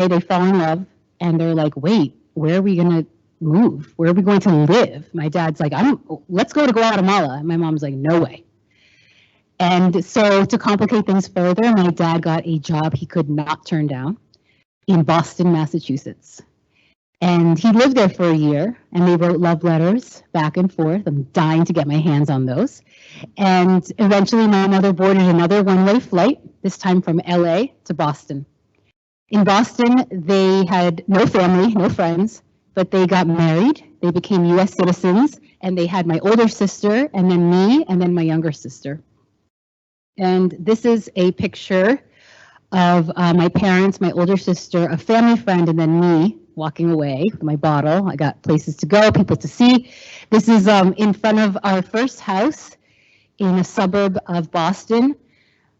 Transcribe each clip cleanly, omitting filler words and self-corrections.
they fall in love, and they're like, wait, where are we going to move? Where are we going to live? My dad's like, let's go to Guatemala. And my mom's like, no way. And so to complicate things further, my dad got a job he could not turn down in Boston, Massachusetts. And he lived there for a year, and they wrote love letters back and forth. I'm dying to get my hands on those. And eventually my mother boarded another one-way flight, this time from LA to Boston. In Boston, they had no family, no friends, but they got married. They became US citizens, and they had my older sister, and then me, and then my younger sister. And this is a picture of my parents, my older sister, a family friend, and then me walking away with my bottle. I got places to go, people to see. This is in front of our first house in a suburb of Boston.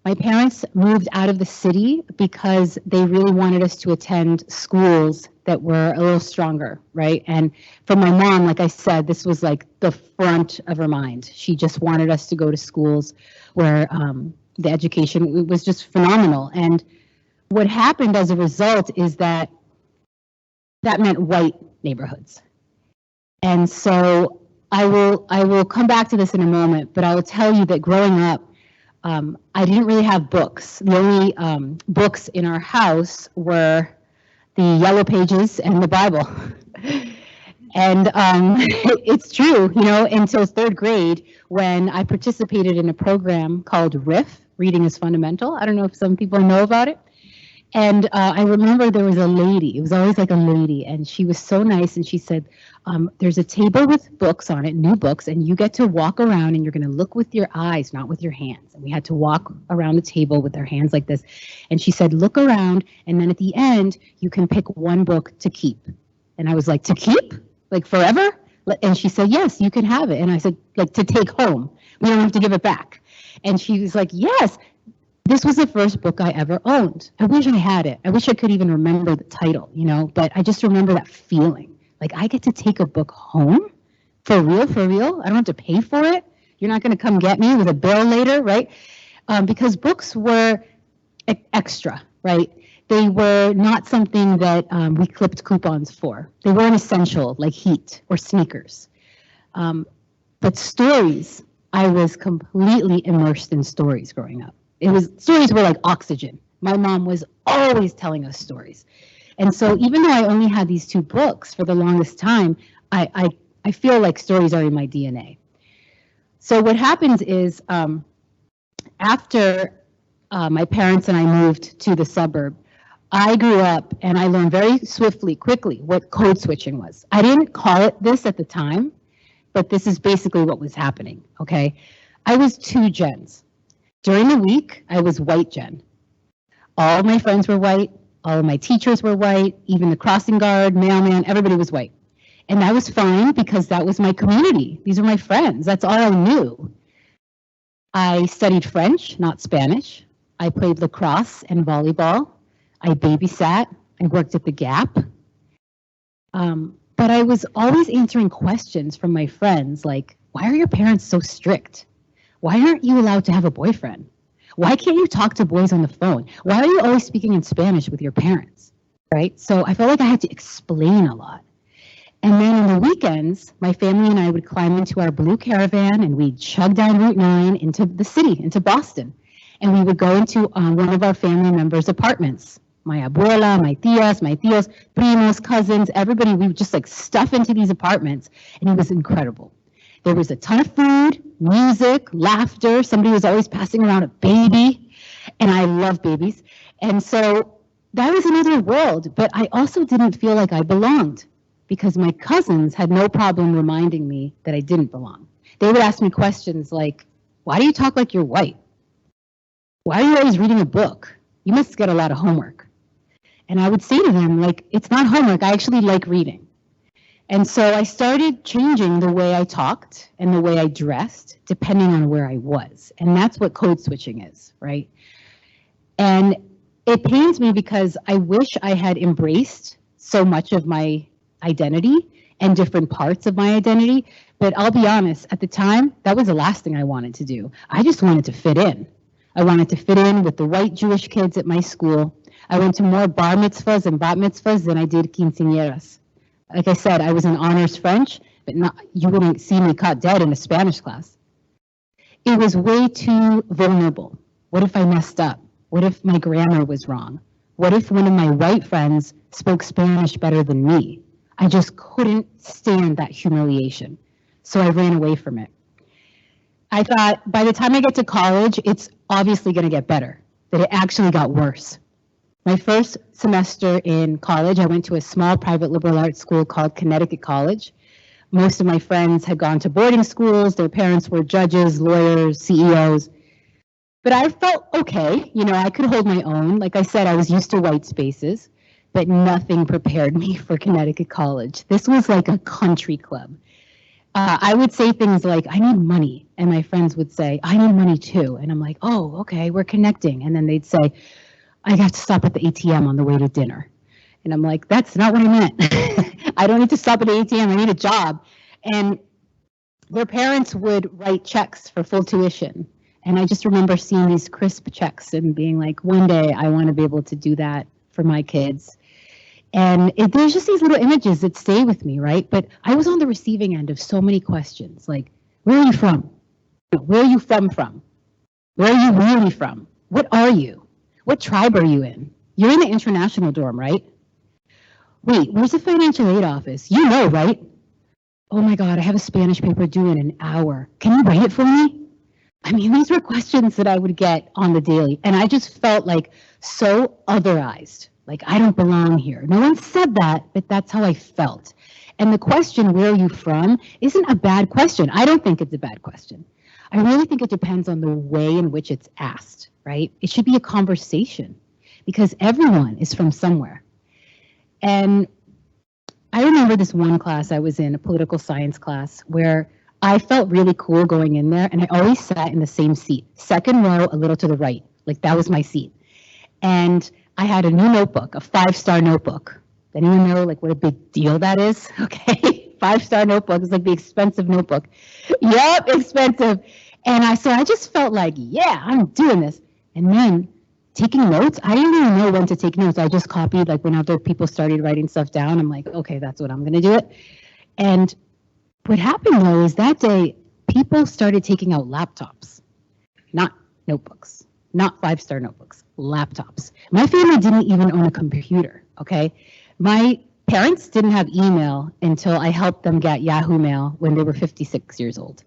My parents moved out of the city because they really wanted us to attend schools that were a little stronger, right? And for my mom, like I said, this was like the front of her mind. She just wanted us to go to schools where the education was just phenomenal. And what happened as a result is that meant white neighborhoods. And so I will come back to this in a moment, but I will tell you that growing up, I didn't really have books. The only books in our house were the Yellow Pages and the Bible. And it's true, you know, until third grade when I participated in a program called RIF, Reading is Fundamental. I don't know if some people know about it. And I remember there was a lady, it was always like a lady, and she was so nice, and she said, there's a table with books on it, new books, and you get to walk around and you're going to look with your eyes, not with your hands. And we had to walk around the table with our hands like this. And she said, look around, and then at the end, you can pick one book to keep. And I was like, to keep? Like forever? And she said, yes, you can have it. And I said, like, to take home. We don't have to give it back. And she was like, yes. This was the first book I ever owned. I wish I had it. I wish I could even remember the title, you know, but I just remember that feeling. Like, I get to take a book home? For real, for real? I don't have to pay for it? You're not going to come get me with a bill later, right? Because books were extra, right? They were not something that we clipped coupons for. They weren't essential, like heat or sneakers. But stories, I was completely immersed in stories growing up. Stories were like oxygen. My mom was always telling us stories. And so even though I only had these two books for the longest time, I feel like stories are in my DNA. So what happens is after my parents and I moved to the suburb, I grew up and I learned very quickly what code switching was. I didn't call it this at the time, but this is basically what was happening, okay? I was two gens. During the week, I was white gen. All my friends were white, all of my teachers were white, even the crossing guard, mailman, everybody was white. And that was fine because that was my community. These were my friends, that's all I knew. I studied French, not Spanish. I played lacrosse and volleyball. I babysat, I worked at the Gap. But I was always answering questions from my friends like, why are your parents so strict? Why aren't you allowed to have a boyfriend? Why can't you talk to boys on the phone? Why are you always speaking in Spanish with your parents, right? So I felt like I had to explain a lot. And then on the weekends, my family and I would climb into our blue Caravan and we'd chug down Route 9 into the city, into Boston. And we would go into one of our family members' apartments. My abuela, my tios, primos, cousins, everybody, we would just like stuff into these apartments, and it was incredible. There was a ton of food, music, laughter. Somebody was always passing around a baby, and I love babies. And so that was another world, but I also didn't feel like I belonged because my cousins had no problem reminding me that I didn't belong. They would ask me questions like, why do you talk like you're white? Why are you always reading a book? You must get a lot of homework. And I would say to them, like, it's not homework, I actually like reading. And so I started changing the way I talked and the way I dressed, depending on where I was. And that's what code switching is, right? And it pains me because I wish I had embraced so much of my identity and different parts of my identity. But I'll be honest, at the time, that was the last thing I wanted to do. I just wanted to fit in. I wanted to fit in with the white Jewish kids at my school. I went to more bar mitzvahs and bat mitzvahs than I did quinceañeras. Like I said, I was in honors French, but you wouldn't see me caught dead in a Spanish class. It was way too vulnerable. What if I messed up? What if my grammar was wrong? What if one of my white friends spoke Spanish better than me? I just couldn't stand that humiliation. So I ran away from it. I thought by the time I get to college, it's obviously going to get better, but it actually got worse. My first semester in college, I went to a small private liberal arts school called Connecticut College. Most of my friends had gone to boarding schools. Their parents were judges, lawyers, CEOs. But I felt okay. You know, I could hold my own. Like I said, I was used to white spaces, but nothing prepared me for Connecticut College. This was like a country club. I would say things like, I need money. And my friends would say, I need money too. And I'm like, oh, okay, we're connecting. And then they'd say, I got to stop at the ATM on the way to dinner. And I'm like, that's not what I meant. I don't need to stop at the ATM. I need a job. And their parents would write checks for full tuition. And I just remember seeing these crisp checks and being like, one day I want to be able to do that for my kids. And there's just these little images that stay with me, right? But I was on the receiving end of so many questions, like, where are you from? Where are you from? Where are you really from? What are you? What tribe are you in? You're in the international dorm, right? Wait, where's the financial aid office? You know, right? Oh my God, I have a Spanish paper due in an hour. Can you write it for me? I mean, these were questions that I would get on the daily. And I just felt like so otherized. Like, I don't belong here. No one said that, but that's how I felt. And the question, where are you from, isn't a bad question. I don't think it's a bad question. I really think it depends on the way in which it's asked, right? It should be a conversation because everyone is from somewhere. And I remember this one class I was in, a political science class, where I felt really cool going in there, and I always sat in the same seat, second row, a little to the right. Like, that was my seat. And I had a new notebook, a 5-star notebook. Anyone know like what a big deal that is? Okay, 5-star notebook is like the expensive notebook. Yep, expensive. And I just felt like, yeah, I'm doing this. And then taking notes, I didn't even know when to take notes. I just copied, like when other people started writing stuff down, I'm like, okay, that's what I'm gonna do it. And what happened though is that day, people started taking out laptops, not notebooks, not 5-star notebooks, laptops. My family didn't even own a computer, okay? My parents didn't have email until I helped them get Yahoo Mail when they were 56 years old.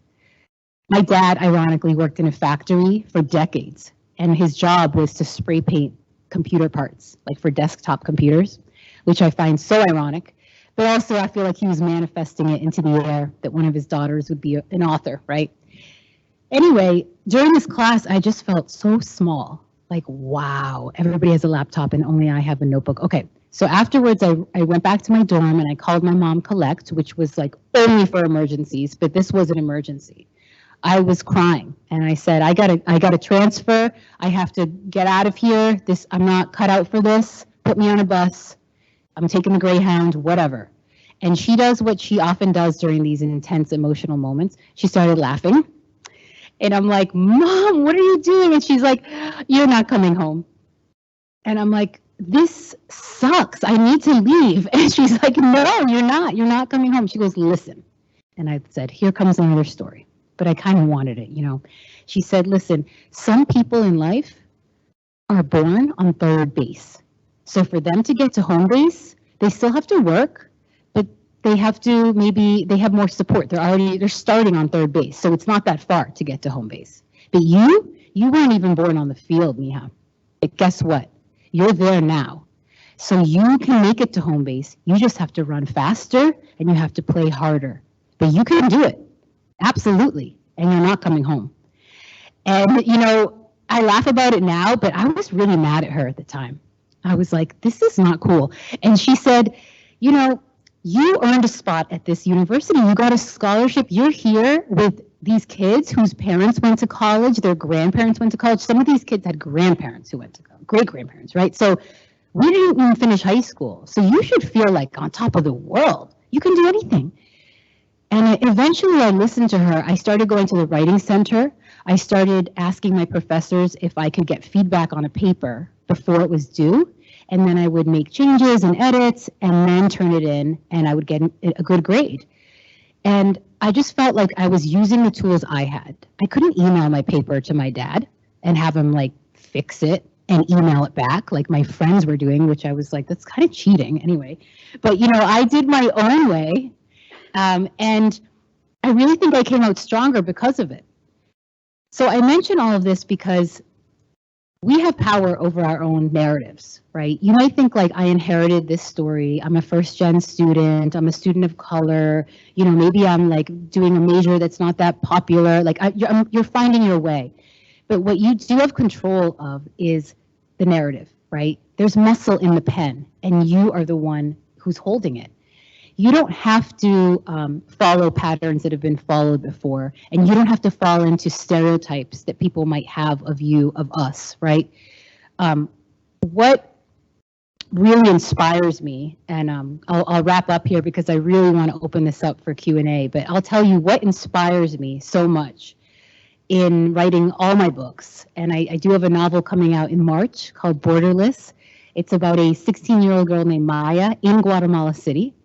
My dad, ironically, worked in a factory for decades, and his job was to spray paint computer parts, like for desktop computers, which I find so ironic. But also, I feel like he was manifesting it into the air that one of his daughters would be an author, right? Anyway, during this class, I just felt so small. Like, wow, everybody has a laptop and only I have a notebook. Okay, so afterwards, I went back to my dorm and I called my mom collect, which was like only for emergencies, but this was an emergency. I was crying and I said, I gotta transfer. I have to get out of here. I'm not cut out for this. Put me on a bus. I'm taking the Greyhound, whatever. And she does what she often does during these intense emotional moments. She started laughing. And I'm like, Mom, what are you doing? And she's like, you're not coming home. And I'm like, this sucks. I need to leave. And she's like, no, you're not. You're not coming home. She goes, listen. And I said, here comes another story. But I kind of wanted it, you know. She said, listen, some people in life are born on third base. So for them to get to home base, they still have to work, but they have to, maybe they have more support. They're starting on third base. So it's not that far to get to home base. But you weren't even born on the field, Mija. But guess what? You're there now. So you can make it to home base. You just have to run faster and you have to play harder. But you can do it. Absolutely. And you're not coming home. And, you know, I laugh about it now, but I was really mad at her at the time. I was like, this is not cool. And she said, you know, you earned a spot at this university. You got a scholarship. You're here with these kids whose parents went to college, their grandparents went to college. Some of these kids had grandparents who went to college, great-grandparents, right? So we didn't even finish high school. So you should feel like on top of the world. You can do anything. And eventually I listened to her. I started going to the writing center. I started asking my professors if I could get feedback on a paper before it was due. and then I would make changes and edits and then turn it in, and I would get a good grade. And I just felt like I was using the tools I had. I couldn't email my paper to my dad and have him like fix it and email it back like my friends were doing, which I was like, that's kind of cheating anyway. But you know, I did my own way, and I really think I came out stronger because of it. So I mention all of this because we have power over our own narratives, right? You might think like, I inherited this story. I'm a first-gen student. I'm a student of color. You know, maybe I'm like doing a major that's not that popular. Like you're finding your way. But what you do have control of is the narrative, right? There's muscle in the pen, and you are the one who's holding it. You don't have to follow patterns that have been followed before, and you don't have to fall into stereotypes that people might have of you, of us, right? What really inspires me, and I'll wrap up here because I really want to open this up for Q&A, but I'll tell you what inspires me so much in writing all my books. And I do have a novel coming out in March called Borderless. It's about a 16-year-old girl named Maya in Guatemala City.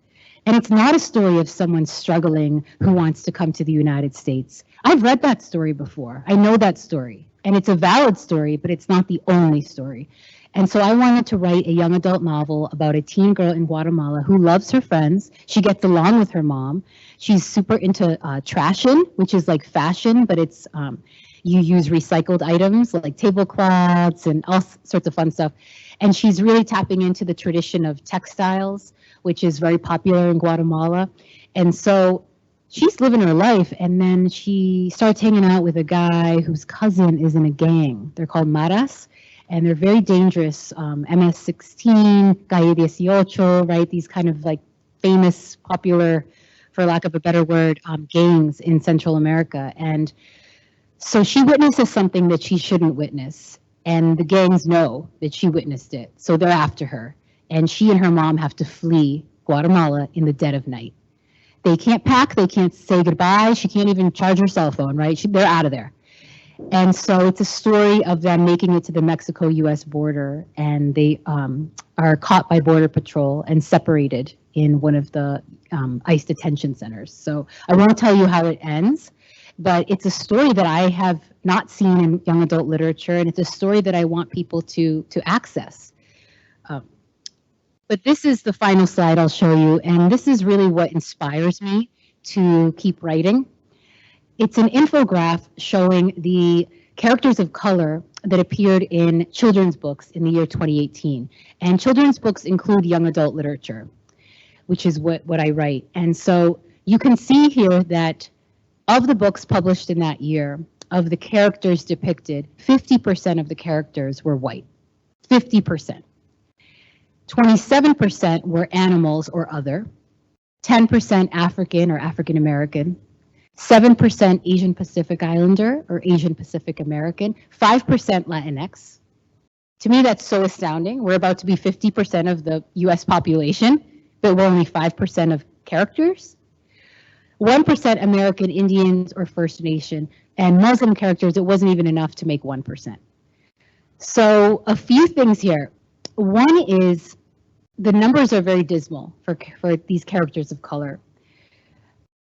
And it's not a story of someone struggling who wants to come to the United States. I've read that story before. I know that story. And it's a valid story, but it's not the only story. And so I wanted to write a young adult novel about a teen girl in Guatemala who loves her friends. She gets along with her mom. She's super into trashing, which is like fashion, but it's you use recycled items like tablecloths and all sorts of fun stuff. And she's really tapping into the tradition of textiles, which is very popular in Guatemala. And so she's living her life, and then she starts hanging out with a guy whose cousin is in a gang. They're called Maras, and they're very dangerous. MS-16, Calle 18, right? These kind of like famous, popular, for lack of a better word, gangs in Central America. And so she witnesses something that she shouldn't witness, and the gangs know that she witnessed it, so they're after her. And she and her mom have to flee Guatemala in the dead of night. They can't pack, they can't say goodbye, she can't even charge her cell phone, right? They're out of there. And so it's a story of them making it to the Mexico-US border, and they are caught by Border Patrol and separated in one of the ICE detention centers. So I won't tell you how it ends, but it's a story that I have not seen in young adult literature, and it's a story that I want people to access. But this is the final slide I'll show you, and this is really what inspires me to keep writing. It's an infographic showing the characters of color that appeared in children's books in the year 2018. And children's books include young adult literature, which is what I write. And so you can see here that of the books published in that year, of the characters depicted, 50% of the characters were white, 50%. 27% were animals or other, 10% African or African American, 7% Asian Pacific Islander or Asian Pacific American, 5% Latinx. To me, that's so astounding. We're about to be 50% of the US population, but we're only 5% of characters. 1% American Indians or First Nation, and Muslim characters, it wasn't even enough to make 1%. So a few things here. One is the numbers are very dismal for these characters of color.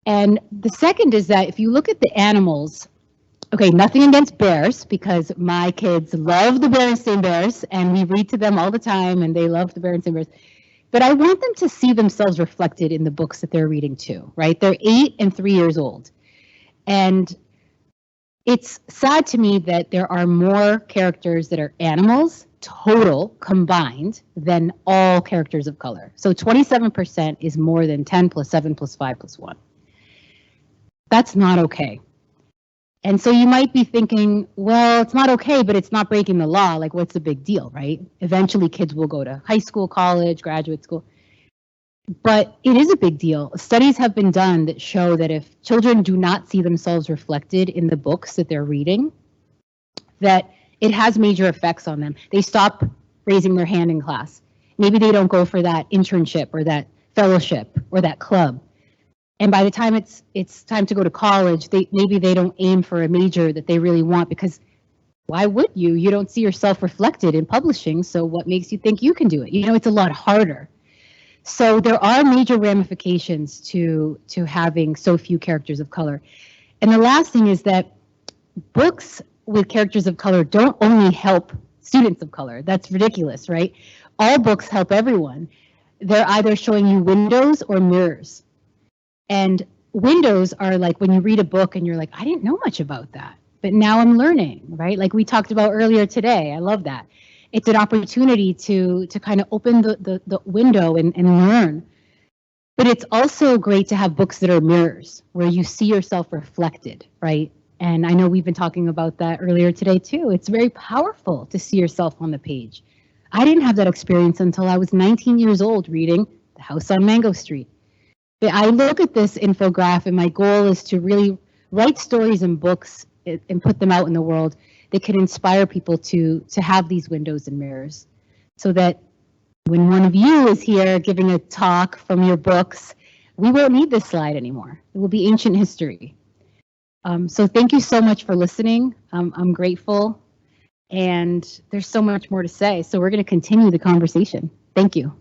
And the second is that if you look at the animals, okay, nothing against bears, because my kids love the Berenstain Bears, and we read to them all the time, and they love the Berenstain Bears. But I want them to see themselves reflected in the books that they're reading too, right? They're 8 and 3 years old. And it's sad to me that there are more characters that are animals, total, combined, than all characters of color. So 27% is more than 10 plus 7 plus 5 plus 1. That's not okay. And so you might be thinking, well, it's not okay, but it's not breaking the law. Like, what's the big deal, right? Eventually, kids will go to high school, college, graduate school. But it is a big deal. Studies have been done that show that if children do not see themselves reflected in the books that they're reading, that it has major effects on them. They stop raising their hand in class. Maybe they don't go for that internship or that fellowship or that club. And by the time it's time to go to college, maybe they don't aim for a major that they really want because Why would you? You don't see yourself reflected in publishing, so what makes you think you can do it? You know, it's a lot harder. So there are major ramifications to having so few characters of color. And the last thing is that books with characters of color don't only help students of color. That's ridiculous, right? All books help everyone. They're either showing you windows or mirrors. And windows are like when you read a book and you're like, I didn't know much about that, but now I'm learning, right? Like we talked about earlier today. I love that. It's an opportunity to kind of open the window and learn. But it's also great to have books that are mirrors, where you see yourself reflected, right? And I know we've been talking about that earlier today too. It's very powerful to see yourself on the page. I didn't have that experience until I was 19 years old reading The House on Mango Street. But I look at this infographic and my goal is to really write stories and books and put them out in the world that can inspire people to have these windows and mirrors, so that when one of you is here giving a talk from your books, we won't need this slide anymore. It will be ancient history. So thank you so much for listening. I'm grateful, and there's so much more to say. So we're going to continue the conversation. Thank you.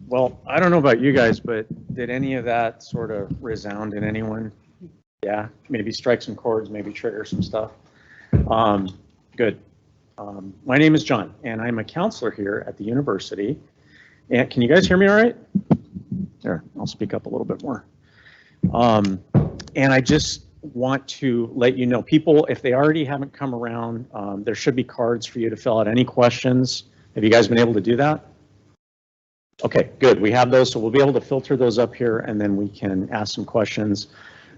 Well, I don't know about you guys, but did any of that sort of resound in anyone? Yeah, maybe strike some chords, maybe trigger some stuff. Good. My name is John, and I'm a counselor here at the university. And can you guys hear me all right? There, I'll speak up a little bit more. And I just want to let you know, people, if they already haven't come around, there should be cards for you to fill out any questions. Have you guys been able to do that? Okay, good. We have those, so we'll be able to filter those up here, and then we can ask some questions.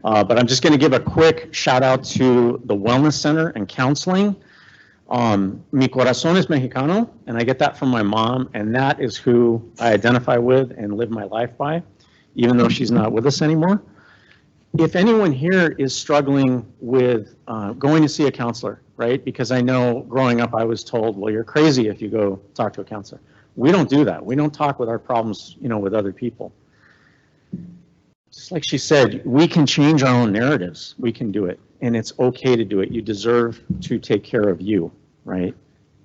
But I'm just going to give a quick shout out to the Wellness Center and Counseling. Mi corazón es mexicano, and I get that from my mom, and that is who I identify with and live my life by, even though she's not with us anymore. If anyone here is struggling with going to see a counselor, right? Because I know growing up I was told, well, you're crazy if you go talk to a counselor. We don't do that. We don't talk with our problems, you know, with other people. Just like she said, we can change our own narratives. We can do it, and it's okay to do it. You deserve to take care of you, right?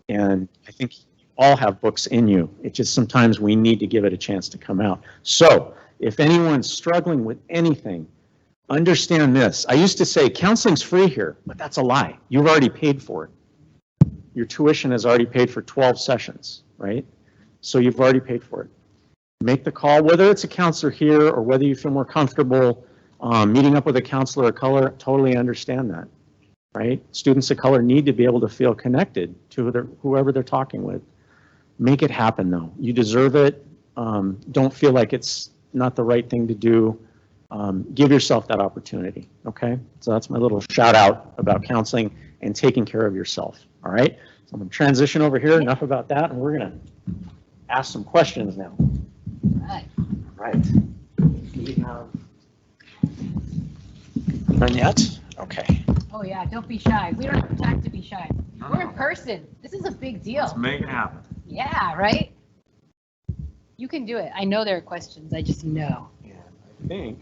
And I think you all have books in you. It just sometimes we need to give it a chance to come out. So if anyone's struggling with anything, understand this. I used to say counseling's free here, but that's a lie. You've already paid for it. Your tuition is already paid for 12 sessions, right? So you've already paid for it. Make the call, whether it's a counselor here or whether you feel more comfortable meeting up with a counselor of color. Totally understand that, right? Students of color need to be able to feel connected to whoever they're talking with. Make it happen though. You deserve it. Don't feel like it's not the right thing to do. Give yourself that opportunity, okay? So that's my little shout out about counseling and taking care of yourself, all right? So I'm gonna transition over here, enough about that, and we're gonna ask some questions now. Right. None yet? Okay. Oh yeah, don't be shy. We don't have time to be shy. We're in person. This is a big deal. Let's make it happen. Yeah, right? You can do it. I know there are questions. I just know. Yeah, I think.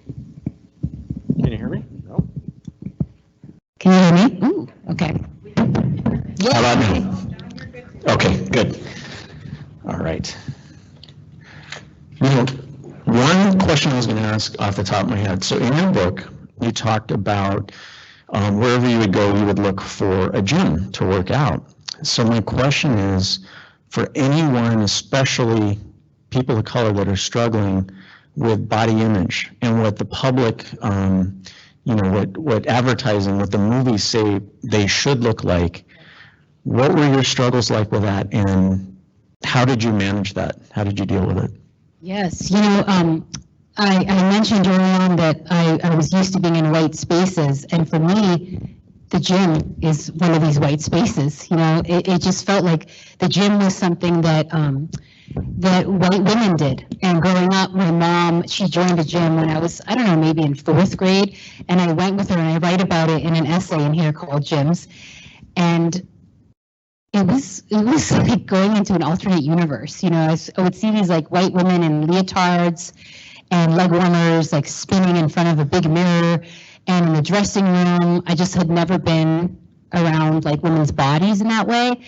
Can you hear me? No. Can you hear me? Ooh, okay. Yeah. How about me? Okay, good. All right. You know, one question I was going to ask off the top of my head. So in your book, you talked about wherever you would go, you would look for a gym to work out. So my question is, for anyone, especially people of color that are struggling with body image and what the public, you know, what advertising, what the movies say they should look like, what were your struggles like with that, and how did you manage that? How did you deal with it? Yes, you know, I mentioned early on that I was used to being in white spaces, and for me, the gym is one of these white spaces. You know, it just felt like the gym was something that that white women did. And growing up, my mom, she joined a gym when I was, I don't know, maybe in 4th grade, and I went with her, and I write about it in an essay in here called Gyms. And it was like going into an alternate universe. You know, I would see these like white women in leotards and leg warmers like spinning in front of a big mirror, and in the dressing room, I just had never been around like women's bodies in that way.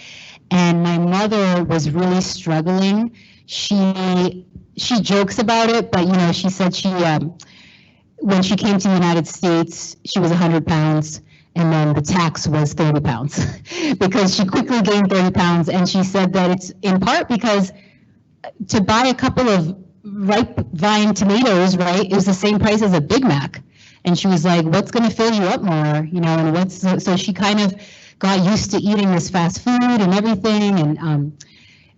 And my mother was really struggling. She jokes about it, but you know, she said she when she came to the United States, she was 100 pounds, and then the tax was 30 pounds because she quickly gained 30 pounds. And she said that it's in part because to buy a couple of ripe vine tomatoes, right, it was the same price as a Big Mac. And she was like, what's going to fill you up more, you know, and so she kind of got used to eating this fast food and everything. And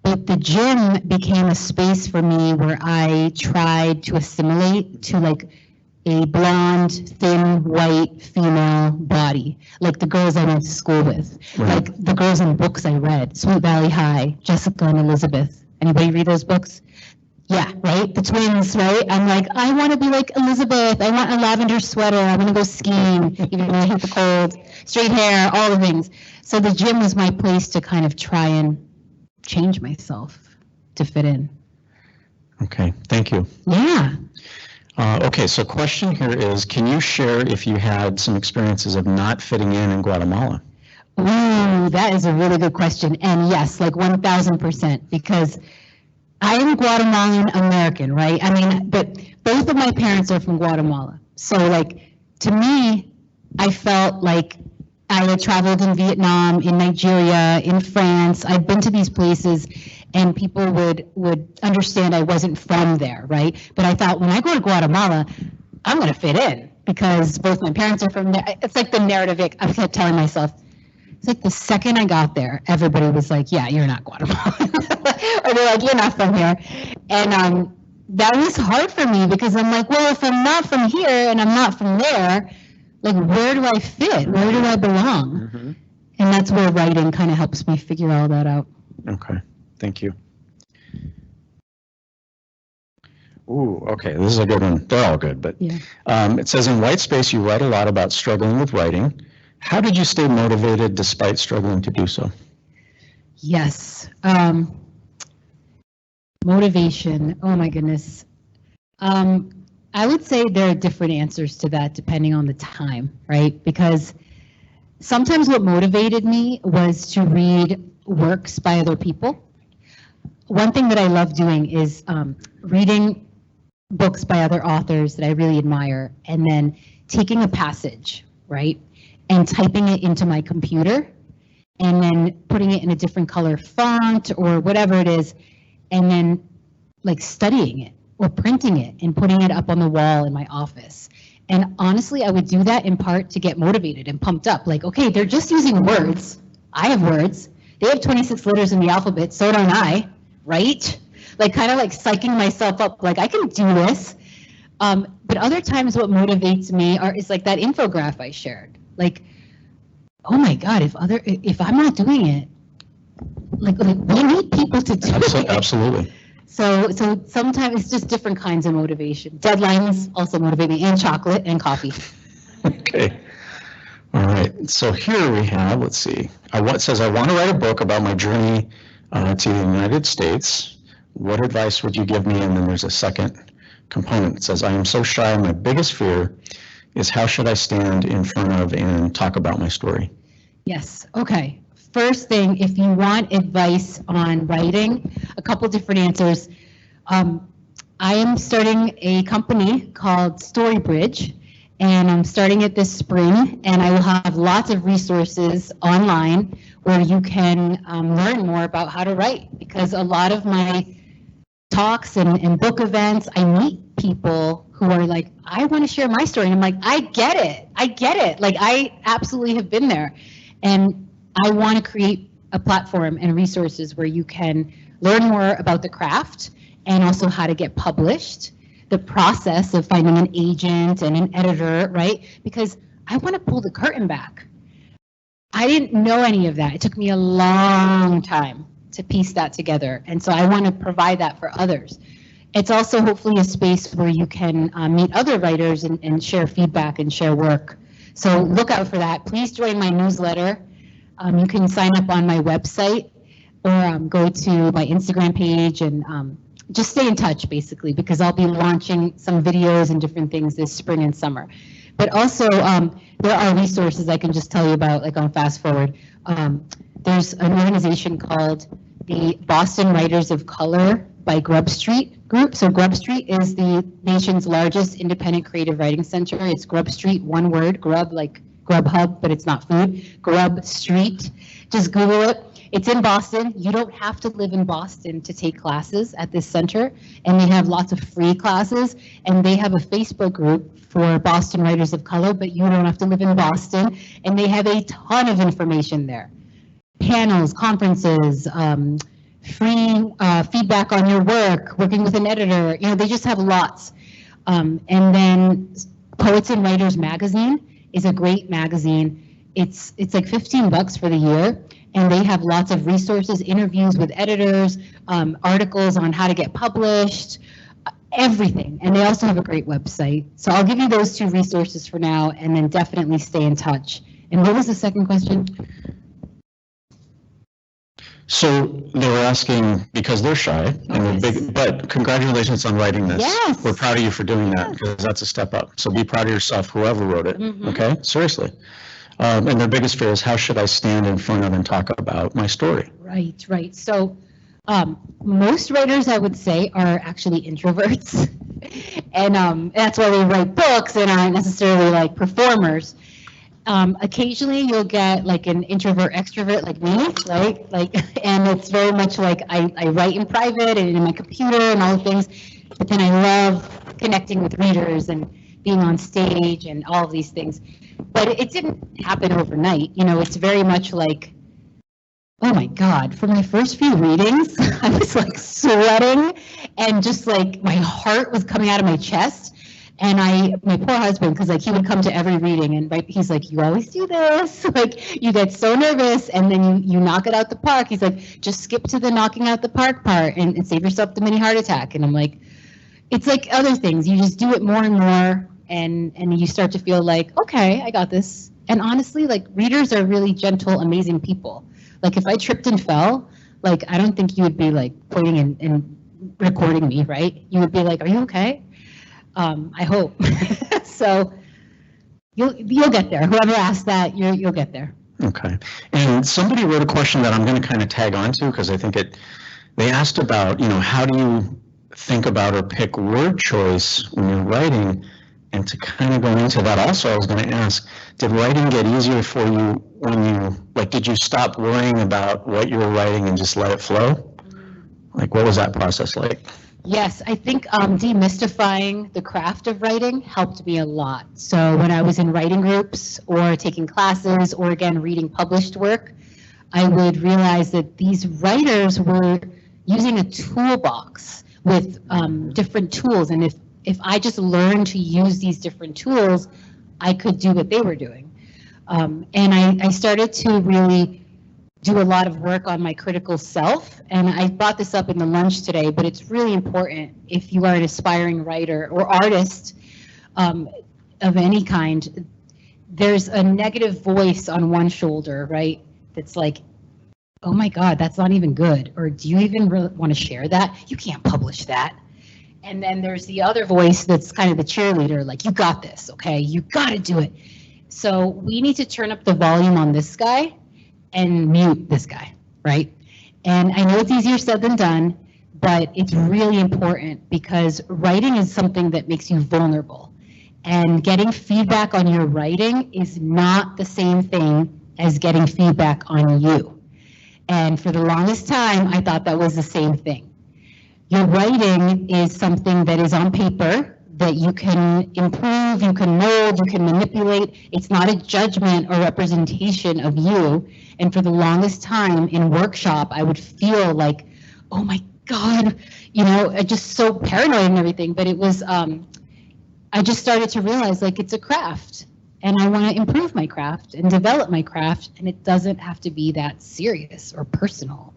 but the gym became a space for me where I tried to assimilate to like a blonde, thin, white female body, like the girls I went to school with, Right. like the girls in books I read, Sweet Valley High, Jessica and Elizabeth. Anybody read those books? Yeah, right? The twins, right? I'm like, I want to be like Elizabeth. I want a lavender sweater. I want to go skiing, even though I hate the cold. Straight hair, all the things. So the gym was my place to kind of try and change myself to fit in. Okay, thank you. Yeah. Okay, so question here is, can you share if you had some experiences of not fitting in Guatemala? Ooh, that is a really good question. And yes, like 1000%, because I am Guatemalan-American, right? I mean, but both of my parents are from Guatemala. So like, to me, I felt like I had traveled in Vietnam, in Nigeria, in France. I've been to these places and people would understand I wasn't from there, right? But I thought when I go to Guatemala, I'm gonna fit in because both my parents are from there. It's like the narrative I kept telling myself. It's like the second I got there, everybody was like, yeah, you're not Guatemalan. Or they're like, you're not from here. And that was hard for me because I'm like, well, if I'm not from here and I'm not from there, like, where do I fit? Where do I belong? Mm-hmm. And that's where writing kind of helps me figure all that out. Okay, thank you. Ooh, okay, this is a good one. They're all good, but Yeah. It says in White Space, you write a lot about struggling with writing. How did you stay motivated despite struggling to do so? Yes. Motivation. Oh my goodness. I would say there are different answers to that depending on the time, right? Because sometimes what motivated me was to read works by other people. One thing that I love doing is reading books by other authors that I really admire and then taking a passage, right? And typing it into my computer and then putting it in a different color font or whatever it is, and then like studying it or printing it and putting it up on the wall in my office. And honestly, I would do that in part to get motivated and pumped up. Like, okay, they're just using words. I have words. They have 26 letters in the alphabet, so don't I, right? Like kind of like psyching myself up, like I can do this. But other times what motivates me is like that infographic I shared. Like, oh my God, if I'm not doing it, like we need people to do it. Absolutely. So sometimes it's just different kinds of motivation. Deadlines also motivate me, and chocolate and coffee. Okay. All right. So here we have, let's see. What says, I want to write a book about my journey to the United States. What advice would you give me? And then there's a second component. It says, I am so shy. My biggest fear is how should I stand in front of and talk about my story? Yes. Okay. First thing, if you want advice on writing, a couple different answers. I am starting a company called StoryBridge, and I'm starting it this spring, and I will have lots of resources online where you can learn more about how to write, because a lot of my talks and book events, I meet people who are like, I want to share my story. And I'm like, I get it. Like, I absolutely have been there. And I want to create a platform and resources where you can learn more about the craft and also how to get published, the process of finding an agent and an editor, right? Because I want to pull the curtain back. I didn't know any of that. It took me a long time to piece that together. And so I want to provide that for others. It's also hopefully a space where you can meet other writers and share feedback and share work. So look out for that. Please join my newsletter. You can sign up on my website or go to my Instagram page and just stay in touch, basically, because I'll be launching some videos and different things this spring and summer. But also, there are resources I can just tell you about, like on Fast Forward. There's an organization called the Boston Writers of Color by Grub Street Group. So Grub Street is the nation's largest independent creative writing center. It's Grub Street, one word, Grub like Grubhub, but it's not food. Grub Street, just Google it. It's in Boston. You don't have to live in Boston to take classes at this center, and they have lots of free classes, and they have a Facebook group for Boston Writers of Color, but you don't have to live in Boston, and they have a ton of information there. Panels, conferences, free feedback on your work, working with an editor, you know, they just have lots. And then Poets and Writers Magazine is a great magazine. It's like $15 for the year, and they have lots of resources, interviews with editors, articles on how to get published, everything. And they also have a great website. So I'll give you those two resources for now, and then definitely stay in touch. And what was the second question? So they were asking, because they're shy, and they're big, but congratulations on writing this. Yes. We're proud of you for doing that, because that's a step up. So be proud of yourself, whoever wrote it, okay? Seriously. And their biggest fear is, how should I stand in front of and talk about my story? Right, right. So most writers, I would say, are actually introverts. And that's why they write books and aren't necessarily like performers. Occasionally you'll get like an introvert extrovert like me, right? Like, and it's very much like I write in private and in my computer and all the things, but then I love connecting with readers and being on stage and all of these things. But it didn't happen overnight. You know, it's very much like, oh my God, for my first few readings, I was like sweating and just like my heart was coming out of my chest. And my poor husband, because like he would come to every reading and right, he's like, you always do this, like you get so nervous and then you knock it out the park. He's like, just skip to the knocking out the park part and save yourself the mini heart attack. And I'm like, it's like other things. You just do it more and more and you start to feel like, okay, I got this. And honestly, like readers are really gentle, amazing people. Like if I tripped and fell, like I don't think you would be like pointing and recording me, right? You would be like, are you okay? I hope. So you'll get there. Whoever asked that, you'll get there. Okay. And somebody wrote a question that I'm going to kind of tag on to, because I think they asked about, you know, how do you think about or pick word choice when you're writing? And to kind of go into that also, I was going to ask, did writing get easier for you when you, like, did you stop worrying about what you were writing and just let it flow? Like, what was that process like? Yes, I think demystifying the craft of writing helped me a lot. So when I was in writing groups or taking classes or again reading published work, I would realize that these writers were using a toolbox with different tools. And if I just learned to use these different tools, I could do what they were doing. And I started to really do a lot of work on my critical self. And I brought this up in the lunch today, but it's really important if you are an aspiring writer or artist of any kind. There's a negative voice on one shoulder, right? That's like, oh my God, that's not even good. Or do you even really want to share that? You can't publish that. And then there's the other voice that's kind of the cheerleader, like, you got this, okay? You got to do it. So we need to turn up the volume on this guy and mute this guy, right? And I know it's easier said than done, but it's really important because writing is something that makes you vulnerable. And getting feedback on your writing is not the same thing as getting feedback on you. And for the longest time, I thought that was the same thing. Your writing is something that is on paper that you can improve, you can mold, you can manipulate. It's not a judgment or representation of you. And for the longest time in workshop, I would feel like, oh my God, you know, just so paranoid and everything. But it was, I just started to realize like it's a craft and I want to improve my craft and develop my craft. And it doesn't have to be that serious or personal.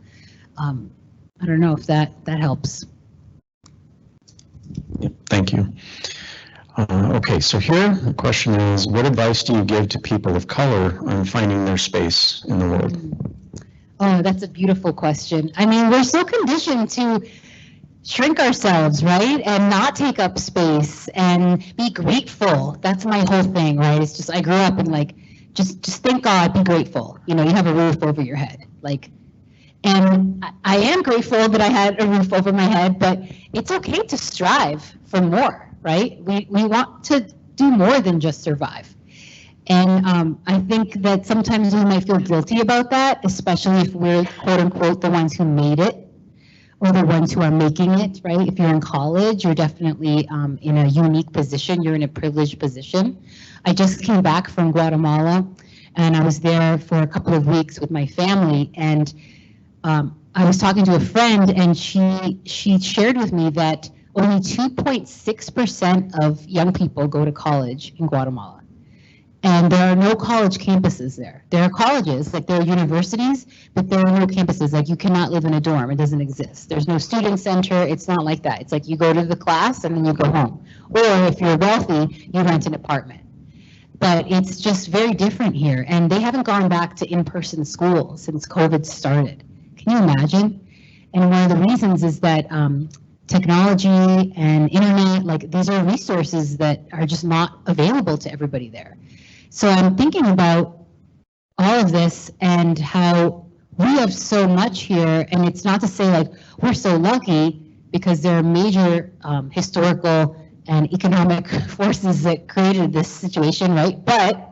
I don't know if that helps. Yep, thank you. Okay, so here the question is, what advice do you give to people of color on finding their space in the world? Oh, that's a beautiful question. I mean, we're so conditioned to shrink ourselves, right? And not take up space and be grateful. That's my whole thing, right? It's just, I grew up in like, just thank God, be grateful. You know, you have a roof over your head. Like, and I am grateful that I had a roof over my head, but it's okay to strive for more, right? We want to do more than just survive. And I think that sometimes we might feel guilty about that, especially if we're quote unquote the ones who made it or the ones who are making it, right? If you're in college, you're definitely in a unique position. You're in a privileged position. I just came back from Guatemala and I was there for a couple of weeks with my family, and I was talking to a friend, and she shared with me that only 2.6% of young people go to college in Guatemala. And there are no college campuses there. There are colleges, like there are universities, but there are no campuses. Like you cannot live in a dorm, it doesn't exist. There's no student center, it's not like that. It's like you go to the class and then you go home. Or if you're wealthy, you rent an apartment. But it's just very different here. And they haven't gone back to in-person school since COVID started. Can you imagine? And one of the reasons is that technology and internet, like these are resources that are just not available to everybody there. So I'm thinking about all of this and how we have so much here, and it's not to say like we're so lucky, because there are major historical and economic forces that created this situation, right? But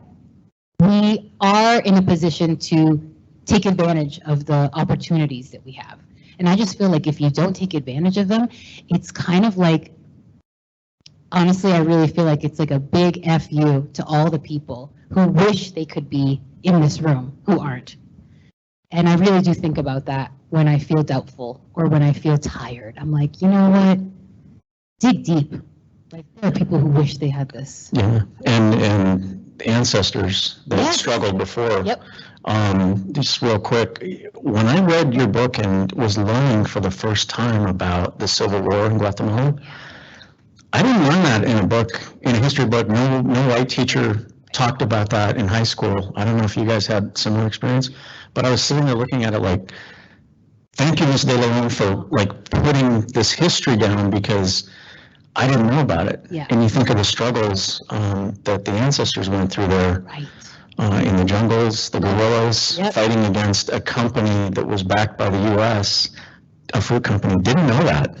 we are in a position to take advantage of the opportunities that we have. And I just feel like if you don't take advantage of them, it's kind of like, honestly, I really feel like it's like a big F you to all the people who wish they could be in this room who aren't. And I really do think about that when I feel doubtful or when I feel tired. I'm like, you know what? Dig deep. Like there are people who wish they had this. Yeah, and ancestors that struggled before. Yep. Just real quick, when I read your book and was learning for the first time about the Civil War in Guatemala, I didn't learn that in a book, in a history book. No white teacher talked about that in high school. I don't know if you guys had similar experience, but I was sitting there looking at it like, thank you, Ms. De Leon, for like putting this history down, because I didn't know about it. Yeah. And you think of the struggles that the ancestors went through there. Right. In the jungles, the guerrillas, Yep. fighting against a company that was backed by the U.S., a fruit company. Didn't know that.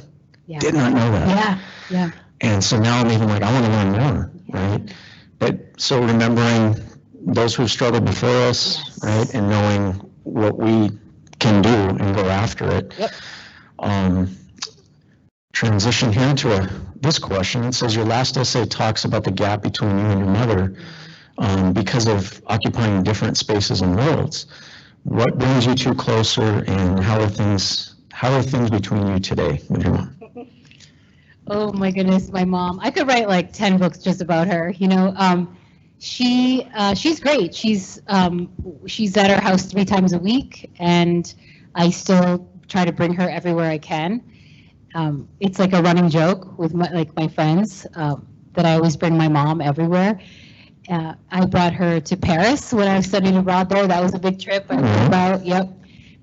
Yeah. Did not know that. Yeah. Yeah. And so now I'm even like, I want to learn more, right? But so remembering those who struggled before us, Yes. right, and knowing what we can do and go after it. Yep. Transition here to this question. It says your last essay talks about the gap between you and your mother. Because of occupying different spaces and worlds. What brings you two closer, and how are things between you today with your mom? Oh my goodness, my mom. I could write like 10 books just about her. You know, she's great. She's at our house 3 times a week, and I still try to bring her everywhere I can. It's like a running joke with my friends that I always bring my mom everywhere. I brought her to Paris when I was studying abroad there. That was a big trip I wrote about. Yep.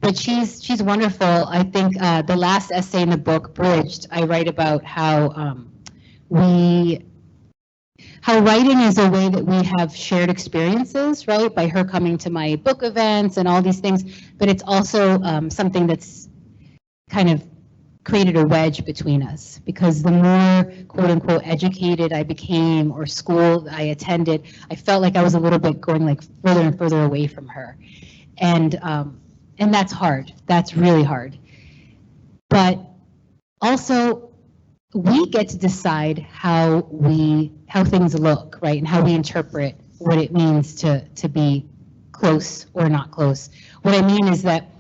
But she's wonderful. I think the last essay in the book, Bridged, I write about how writing is a way that we have shared experiences, right? By her coming to my book events and all these things. But it's also something that's kind of created a wedge between us, because the more quote unquote educated I became or school I attended, I felt like I was a little bit going like further and further away from her. And that's hard. That's really hard. But also we get to decide how things look, right? And how we interpret what it means to be close or not close. What I mean is that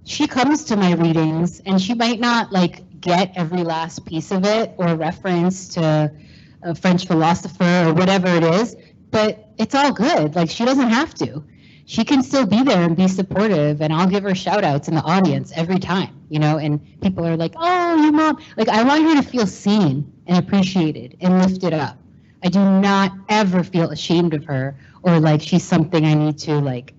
she comes to my readings and she might not like get every last piece of it or reference to a French philosopher or whatever it is, but it's all good. Like she doesn't have to. She can still be there and be supportive, and I'll give her shout outs in the audience every time, you know, and people are like, oh, your mom. Like I want her to feel seen and appreciated and lifted up. I do not ever feel ashamed of her or like she's something I need to like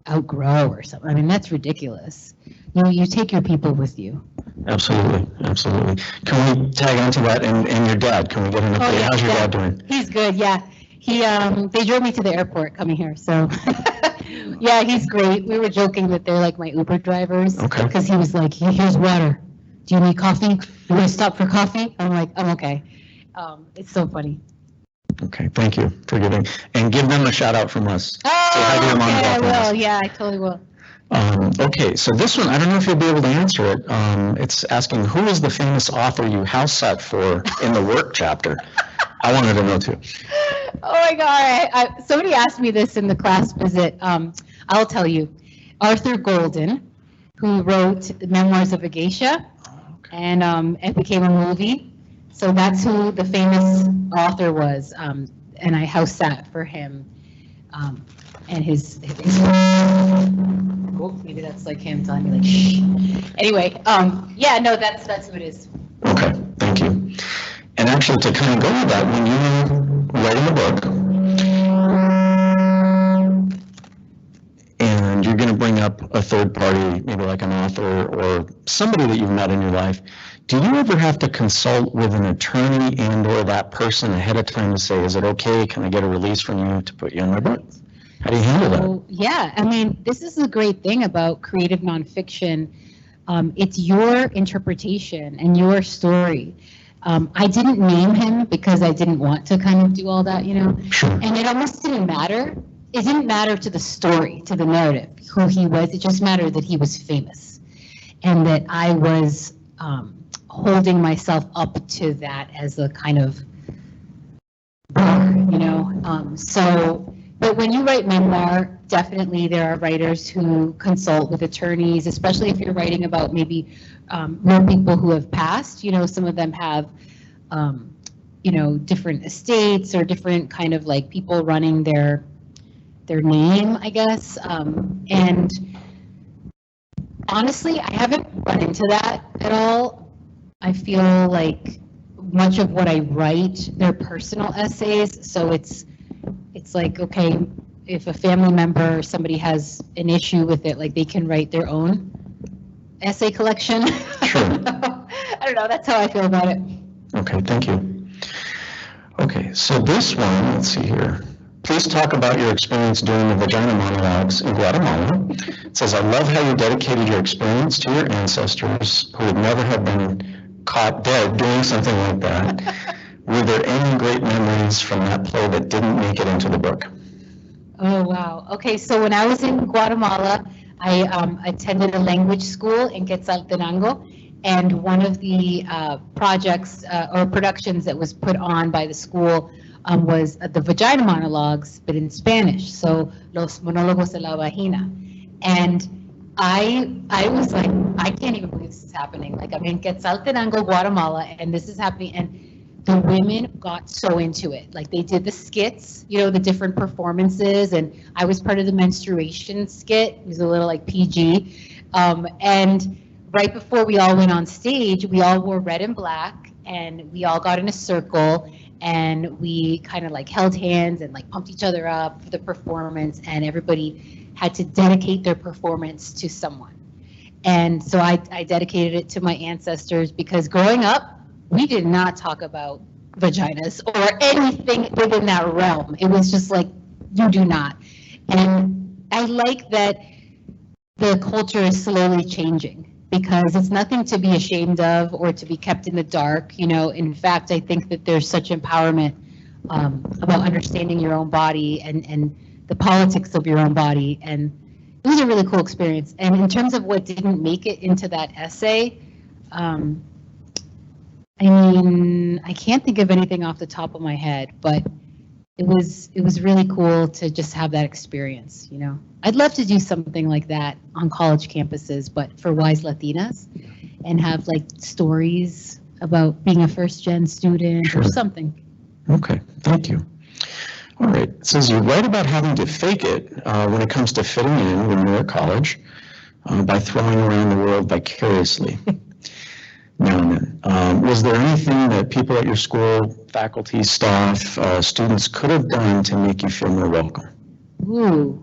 outgrow or something. I mean, that's ridiculous. You take your people with you. Absolutely, absolutely. Can we tag onto that and your dad? Can we get an update? Yeah, How's your dad doing? He's good, yeah. They drove me to the airport coming here, so yeah, he's great. We were joking that they're like my Uber drivers. Okay. Because he was like, here's water. Do you need coffee? You want to stop for coffee? I'm like, I'm okay. It's so funny. Okay, thank you for giving, and give them a shout out from us. Oh, Say hi to your mom and okay, dad I from us. will. Yeah, I totally will. Okay, so this one, I don't know if you'll be able to answer it. It's asking, who is the famous author you house sat for in the work chapter? I wanted to know too. Oh my God, somebody asked me this in the class visit. I'll tell you. Arthur Golden, who wrote the Memoirs of a Geisha, and it became a movie. So that's who the famous author was, and I house sat for him. And his oh, maybe that's like him telling me like shh. Anyway, yeah, no, that's who it is. Okay, thank you. And actually, to kind of go with that, when you write in the book, and you're going to bring up a third party, maybe like an author or somebody that you've met in your life, do you ever have to consult with an attorney and or that person ahead of time to say, is it okay, can I get a release from you to put you in my book? How do you handle that? Yeah, I mean, this is the great thing about creative nonfiction. It's your interpretation and your story. I didn't name him because I didn't want to kind of do all that, you know, Sure. and it almost didn't matter. It didn't matter to the story, to the narrative, who he was. It just mattered that he was famous and that I was holding myself up to that as a kind of, you know, so. But when you write memoir, definitely there are writers who consult with attorneys, especially if you're writing about maybe more people who have passed. You know, some of them have, you know, different estates or different kind of like people running their name, I guess. And honestly, I haven't run into that at all. I feel like much of what I write, they're personal essays, so it's like, okay, if a family member or somebody has an issue with it, like they can write their own essay collection. Sure. I don't know, that's how I feel about it. Okay, thank you. Okay, so this one, let's see here. Please talk about your experience doing the vagina monologues in Guatemala. It says, I love how you dedicated your experience to your ancestors who would never have been caught dead doing something like that. Were there any great memories from that play that didn't make it into the book? Oh, wow. Okay, so when I was in Guatemala, I attended a language school in Quetzaltenango, and one of the projects or productions that was put on by the school was the vagina monologues, but in Spanish, so Los Monólogos de la Vagina. And I was like, I can't even believe this is happening. Like, I'm in Quetzaltenango, Guatemala, and this is happening, and the women got so into it. Like, they did the skits, you know, the different performances, and I was part of the menstruation skit. It was a little like PG. And right before we all went on stage, we all wore red and black, and we all got in a circle, and we kind of like held hands and like pumped each other up for the performance, and everybody had to dedicate their performance to someone. And so I dedicated it to my ancestors, because growing up, we did not talk about vaginas or anything within that realm. It was just like, you do not. And I like that the culture is slowly changing, because it's nothing to be ashamed of or to be kept in the dark. You know, in fact, I think that there's such empowerment about understanding your own body and the politics of your own body. And it was a really cool experience. And in terms of what didn't make it into that essay, I mean, I can't think of anything off the top of my head, but it was really cool to just have that experience, you know. I'd love to do something like that on college campuses, but for wise Latinas, and have like stories about being a first-gen student or something. Okay, thank you. All right, it says you write about having to fake it when it comes to fitting in when you're at college by throwing around the world vicariously. now and then. Was there anything that people at your school, faculty, staff, students could have done to make you feel more welcome? Ooh.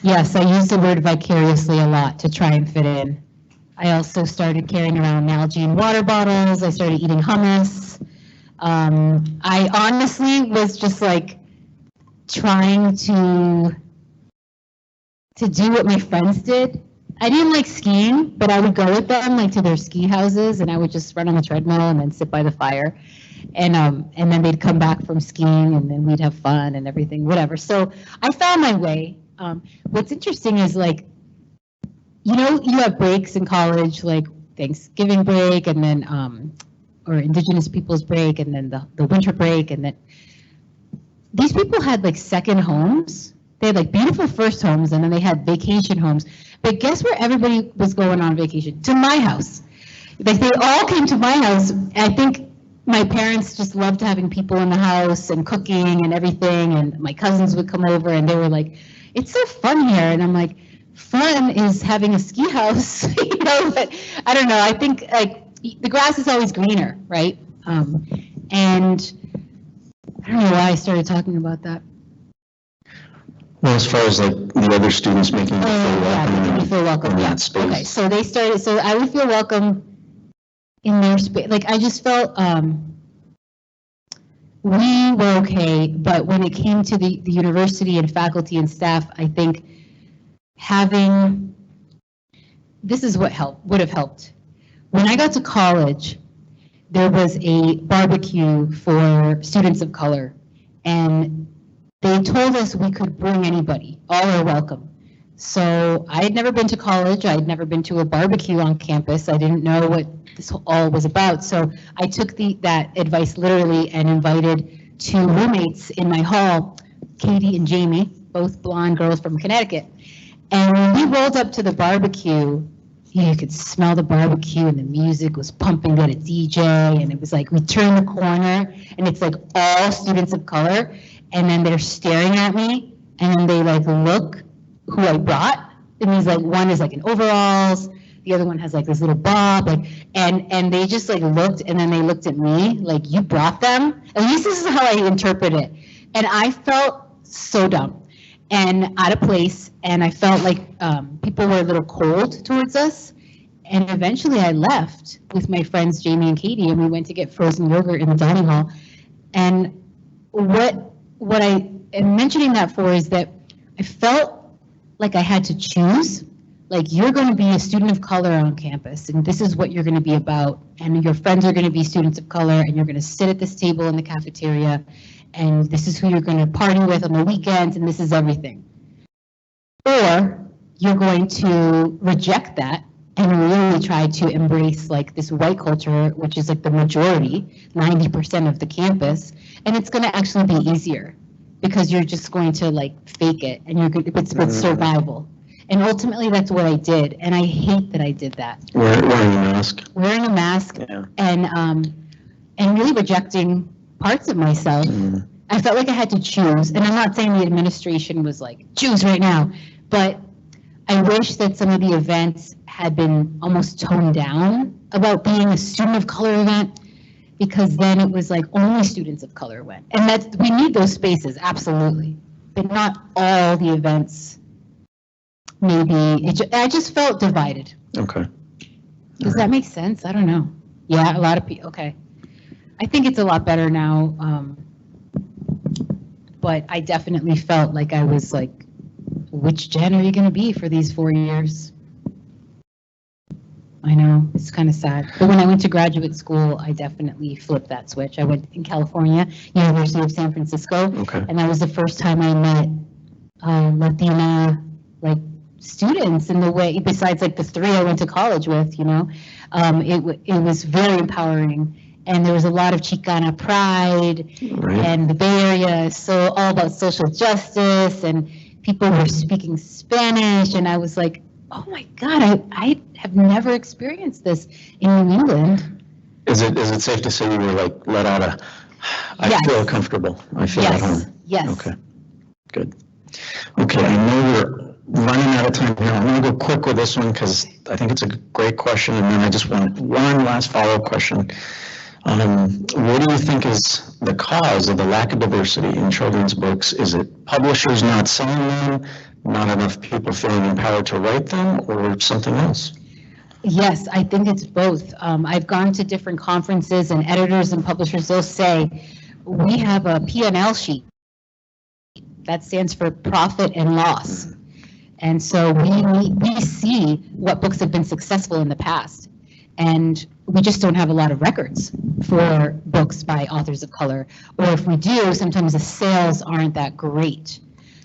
Yes, I use the word vicariously a lot to try and fit in. I also started carrying around Nalgene water bottles. I started eating hummus. I honestly was just like trying to do what my friends did. I didn't like skiing, but I would go with them like to their ski houses, and I would just run on the treadmill and then sit by the fire. And then they'd come back from skiing, and then we'd have fun and everything, whatever. So I found my way. What's interesting is, like, you know, you have breaks in college, like Thanksgiving break, and then or Indigenous Peoples break, and then the winter break, and then these people had like second homes. They had like beautiful first homes, and then they had vacation homes. But guess where everybody was going on vacation? To my house. Like, they all came to my house. I think my parents just loved having people in the house and cooking and everything, and my cousins would come over, and they were like, "It's so fun here." And I'm like, fun is having a ski house, you know, but I don't know. I think like the grass is always greener, right? And I don't know why I started talking about that. Well, as far as like the other students making you feel welcome, making me feel welcome. in Yeah. that space. Okay, so they started. So I would feel welcome in their space. Like, I just felt we were okay, but when it came to the university and faculty and staff, I think having, this is what would have helped. When I got to college, there was a barbecue for students of color, and they told us we could bring anybody, all are welcome. So I had never been to college, I had never been to a barbecue on campus, I didn't know what this all was about, so I took that advice literally and invited 2 roommates in my hall, Katie and Jamie, both blonde girls from Connecticut. And when we rolled up to the barbecue, you could smell the barbecue and the music was pumping at a DJ, and it was like we turn the corner and it's like all students of color, and then they're staring at me, and then they like look who I brought. It means like one is like in overalls, the other one has like this little bob, like, and they just like looked, and then they looked at me like, you brought them? At least this is how I interpret it. And I felt so dumb and out of place, and I felt like people were a little cold towards us. And eventually I left with my friends Jamie and Katie, and we went to get frozen yogurt in the dining hall. And what I am mentioning that for is that I felt like I had to choose. Like, you're going to be a student of color on campus, and this is what you're going to be about, and your friends are going to be students of color, and you're going to sit at this table in the cafeteria, and this is who you're going to party with on the weekends, and this is everything. Or you're going to reject that and really try to embrace like this white culture, which is like the majority, 90% of the campus, and it's going to actually be easier because you're just going to like fake it, and you're good. It's survival. And ultimately, that's what I did, and I hate that I did that. Wearing a mask. Wearing a mask, Yeah. and really rejecting parts of myself. I felt like I had to choose, and I'm not saying the administration was like, choose right now, but I wish that some of the events had been almost toned down about being a student of color event, because then it was like only students of color went. And we need those spaces, absolutely, but not all the events. Maybe I just felt divided. Okay. Does that make sense? I don't know. Yeah, a lot of people. Okay. I think it's a lot better now. But I definitely felt like I was like, which gen are you going to be for these 4 years? I know, it's kind of sad. But when I went to graduate school, I definitely flipped that switch. I went in California, University of San Francisco. Okay. And that was the first time I met Latina, like, students in the way, besides like the 3 I went to college with, you know. It was very empowering. And there was a lot of Chicana pride, Right. and the Bay Area is so all about social justice, and people were speaking Spanish, and I was like, oh my God, I have never experienced this in New England. Is it safe to say you were like let out I Yes. feel comfortable, I feel at home? Yes. Okay, good. Okay, I know we're running out of time here. I'm going to go quick with this one because I think it's a great question, and then I just want one last follow-up question. What do you think is the cause of the lack of diversity in children's books? Is it publishers not selling them, not enough people feeling empowered to write them, or something else? Yes, I think it's both. I've gone to different conferences, and editors and publishers, they'll say, we have a P&L sheet. That stands for profit and loss. And so we see what books have been successful in the past. And we just don't have a lot of records for books by authors of color. Or if we do, sometimes the sales aren't that great.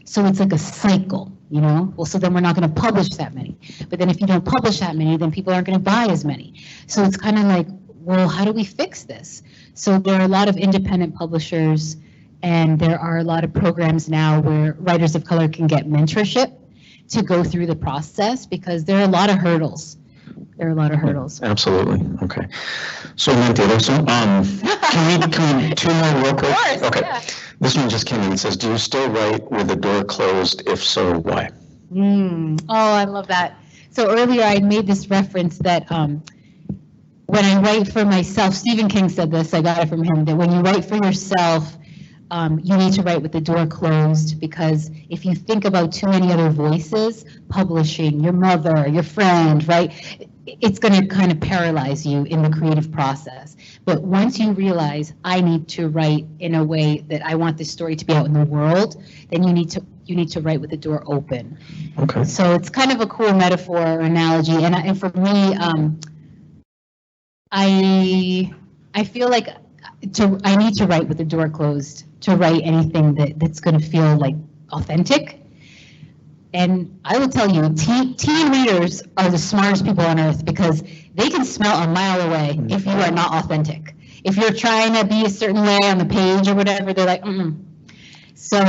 So it's like a cycle, you know? Well, so then we're not going to publish that many. But then if you don't publish that many, then people aren't going to buy as many. So it's kind of like, well, how do we fix this? So there are a lot of independent publishers, and there are a lot of programs now where writers of color can get mentorship to go through the process, because there are a lot of hurdles. There are a lot of hurdles. Absolutely. Okay. So, Minty, so, can we two more real quick? Of course, okay. Yeah. This one just came in and says, do you still write with the door closed? If so, why? Oh, I love that. So earlier I made this reference that when I write for myself, Stephen King said this, I got it from him, that when you write for yourself, you need to write with the door closed, because if you think about too many other voices, publishing, your mother, your friend, right, it's going to kind of paralyze you in the creative process. But once you realize I need to write in a way that I want this story to be out in the world, then you need to write with the door open. Okay. So it's kind of a cool metaphor or analogy, and for me, I feel like I need to write with the door closed to write anything that's going to feel like authentic. And I will tell you, teen readers are the smartest people on earth, because they can smell a mile away if you are not authentic. If you're trying to be a certain way on the page or whatever, they're like, So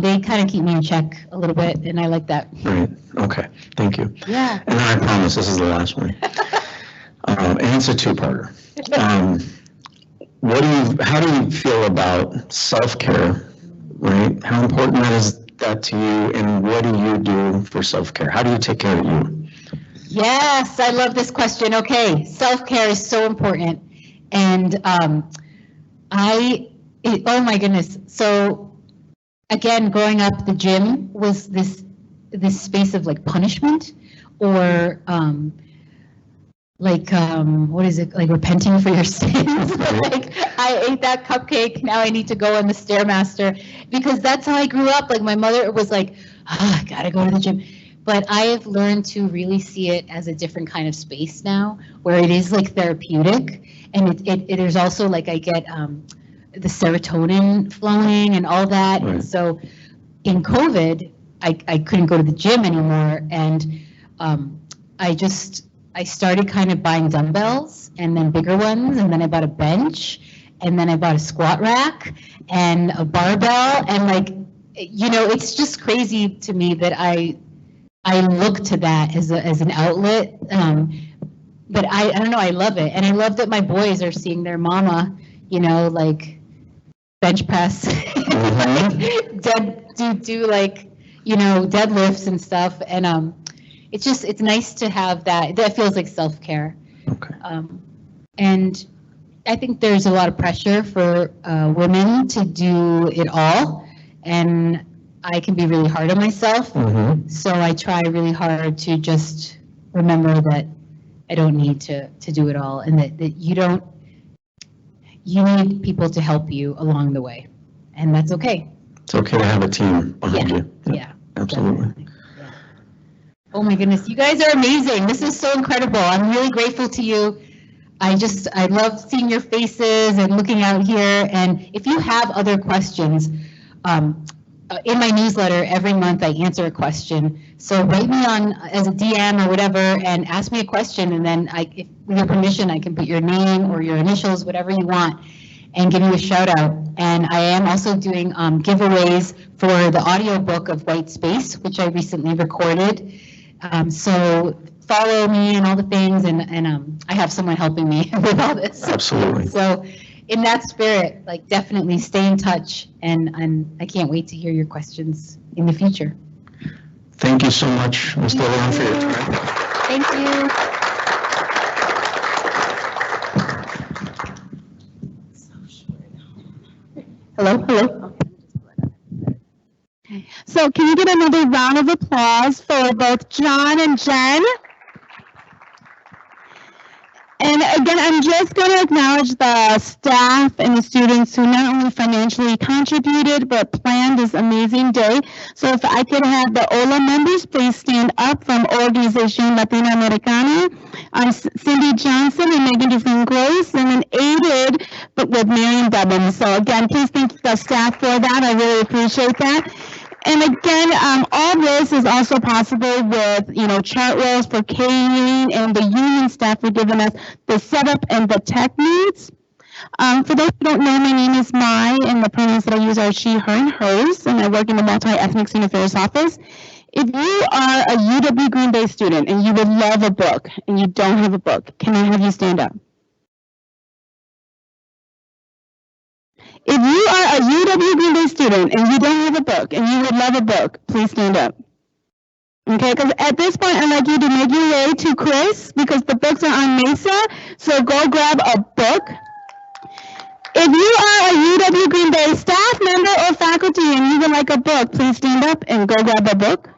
they kind of keep me in check a little bit, and I like that. Right. Okay. Thank you. Yeah. And I promise this is the last one. And it's a two-parter. How do you feel about self-care, right? How important is that to you, and what do you do for self-care? How do you take care of you? Yes, I love this question. Okay, self-care is so important. And oh my goodness. So again, growing up, the gym was this space of like punishment, or what is it, like repenting for your sins? Like, I ate that cupcake, now I need to go on the Stairmaster, because that's how I grew up. Like, my mother was like, I gotta go to the gym. But I have learned to really see it as a different kind of space now, where it is like therapeutic, and there's also like, I get the serotonin flowing and all that. Right. And so in COVID, I couldn't go to the gym anymore, and I started kind of buying dumbbells, and then bigger ones, and then I bought a bench, and then I bought a squat rack and a barbell, and like, you know, it's just crazy to me that I look to that as an outlet. But I don't know, I love it, and I love that my boys are seeing their mama, you know, like bench press, do like, you know, deadlifts and stuff, and it's nice to have that. That feels like self-care. Okay. And I think there's a lot of pressure for women to do it all, and I can be really hard on myself. So I try really hard to just remember that I don't need to do it all, and that you need people to help you along the way, and that's okay. It's okay to have a team behind you. Yeah. Absolutely. Definitely. Oh my goodness, you guys are amazing. This is so incredible. I'm really grateful to you. I love seeing your faces and looking out here. And if you have other questions, in my newsletter every month I answer a question. So write me on as a DM or whatever and ask me a question, and then with your permission, I can put your name or your initials, whatever you want, and give you a shout out. And I am also doing giveaways for the audiobook of White Space, which I recently recorded. So follow me and all the things, and I have someone helping me with all this. Absolutely. So in that spirit, like, definitely stay in touch, and I can't wait to hear your questions in the future. Thank you so much, Ms. DeLeon, for your time. Thank you. Hello, hello. Okay. So can you get another round of applause for both John and Jen? And again, I'm just going to acknowledge the staff and the students who not only financially contributed, but planned this amazing day. So if I could have the OLA members, please stand up from Organización Latino Americana. Cindy Johnson and Megan Dufresne Grace, and then aided but with Marion Dubbin. So again, please thank the staff for that. I really appreciate that. And again, all this is also possible with, chart roles for catering, and the union staff for giving us the setup and the tech needs. For those who don't know, my name is Mai, and the pronouns that I use are she, her, and hers, and I work in the Multi-Ethnic Student Affairs Office. If you are a UW Green Bay student and you would love a book and you don't have a book, can I have you stand up? If you are a UW Green Bay student and you don't have a book and you would love a book, please stand up. Okay, because at this point, I'd like you to make your way to Chris because the books are on MESA, so go grab a book. If you are a UW Green Bay staff member or faculty and you would like a book, please stand up and go grab a book.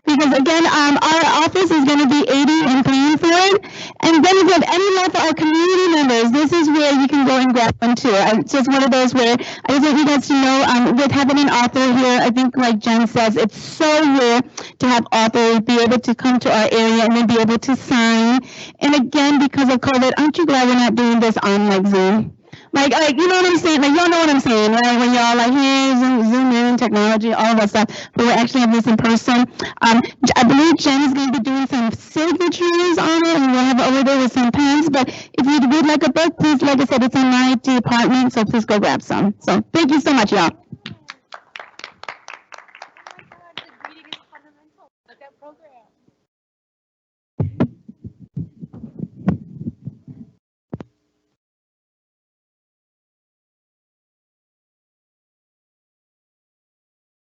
Because again, our office is going to be aiding and paying for it. And then if you have any love for our community members, this is where you can go and grab one too. It's just one of those where I just want you guys to know, with having an author here, I think like Jen says, it's so rare to have authors be able to come to our area and then be able to sign. And again, because of COVID, aren't you glad we're not doing this on like Zoom? Like, you know what I'm saying? Like, y'all know what I'm saying, right? When y'all like, hey, zoom in, technology, all that stuff. But we're actually having this in person. I believe Jen is going to be doing some signatures on it, and we'll have it over there with some pens. But if you would like a book, please, like I said, it's in my department, so please go grab some. So thank you so much, y'all.